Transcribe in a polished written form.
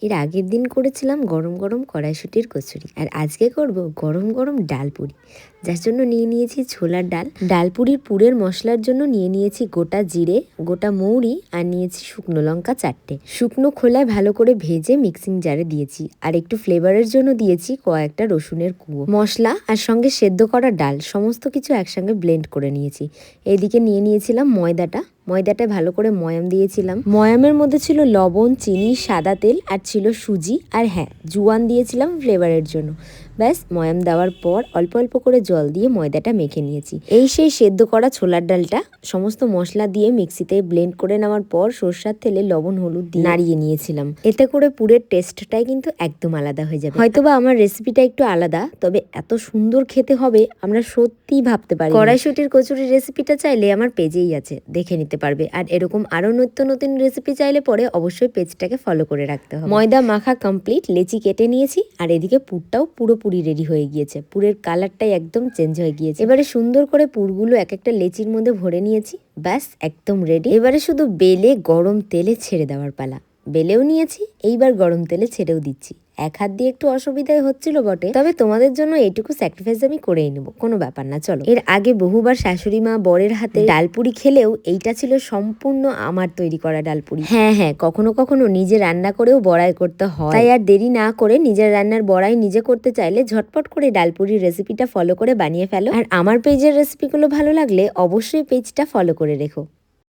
এর আগের দিন করেছিলাম গরম গরম কড়াইশুঁটির কচুরি, আর আজকে করব গরম গরম ডাল পুরি, যার জন্য নিয়ে নিয়েছি ছোলার ডাল। ডাল পুরির পুরের মশলার জন্য নিয়ে নিয়েছি গোটা জিরে, গোটা মৌরি, আর নিয়েছি শুকনো লঙ্কা 4টে। শুকনো খোলায় ভালো করে ভেজে মিক্সিং জারে দিয়েছি, আর একটু ফ্লেভারের জন্য দিয়েছি কয়েকটা রসুনের কুয়ো। মশলা আর সঙ্গে সেদ্ধ করা ডাল সমস্ত কিছু একসঙ্গে ব্লেন্ড করে নিয়েছি। এদিকে নিয়ে নিয়েছিলাম ময়দাটা ভালো করে ময়াম দিয়েছিলাম। ময়ামের মধ্যে ছিল লবণ, চিনি, সাদা তেল, আর ছিল সুজি, আর হ্যাঁ, জোয়ান দিয়েছিলাম ফ্লেভারের জন্য। ব্যাস, ময়াম দেওয়ার পর অল্প অল্প করে জল দিয়ে ময়দাটা মেখে নিয়েছি। এই সেই সেদ্ধ করা ছোলার ডালটা সমস্ত মশলা দিয়ে মিক্সিতে ব্লেন্ড করে নেওয়ার পর সরষের তেলে লবণ হলুদ দিয়ে নাড়িয়ে নিয়েছিলাম। এতে করে পুরের টেস্টটাই কিন্তু একদম আলাদা হয়ে যাবে। হয়তোবা আমার রেসিপিটা একটু আলাদা, তবে এত সুন্দর খেতে হবে আমরা সত্যিই ভাবতে পারি। কড়াইশুঁটির কচুরির রেসিপিটা চাইলে আমার পেজেই আছে, দেখে নিতে পারবে। আর এরকম আরো নিত্য নতুন রেসিপি চাইলে পরে অবশ্যই পেজটাকে ফলো করে রাখতে হবে। ময়দা মাখা কমপ্লিট, লেচি কেটে নিয়েছি, আর এদিকে পুরটাও পুরোপুরি রেডি হয়ে গিয়েছে। পুরের কালারটাই একদম চেঞ্জ হয়ে গিয়েছে। এবারে সুন্দর করে পুরগুলো এক একটা লেচির মধ্যে ভরে নিয়েছি। ব্যাস, একদম রেডি। এবারে শুধু বেলে গরম তেলে ছেড়ে দেওয়ার পালা। বেলেও নিয়েছি, এইবার গরম তেলে ছেড়েও দিচ্ছি। এক হাত দিয়ে একটু অসুবিধায় হচ্ছিল বটে, তবে তোমাদের জন্য এইটুকু স্যাক্রিফাইস আমি করেই নেবো, কোনো ব্যাপার না। চলো, এর আগে বহুবার শাশুড়ি মা বরের হাতে ডালপুরি খেলেও এইটা ছিল সম্পূর্ণ আমার তৈরি করা ডালপুরি। হ্যাঁ হ্যাঁ, কখনো কখনো নিজে রান্না করেও বড়াই করতে হয়, তাই আর দেরি না করে নিজের রান্নার বড়াই নিজে করতে চাইলে ঝটপট করে ডালপুরির রেসিপিটা ফলো করে বানিয়ে ফেলো। আর আমার পেজের রেসিপিগুলো ভালো লাগলে অবশ্যই পেজটা ফলো করে রেখো।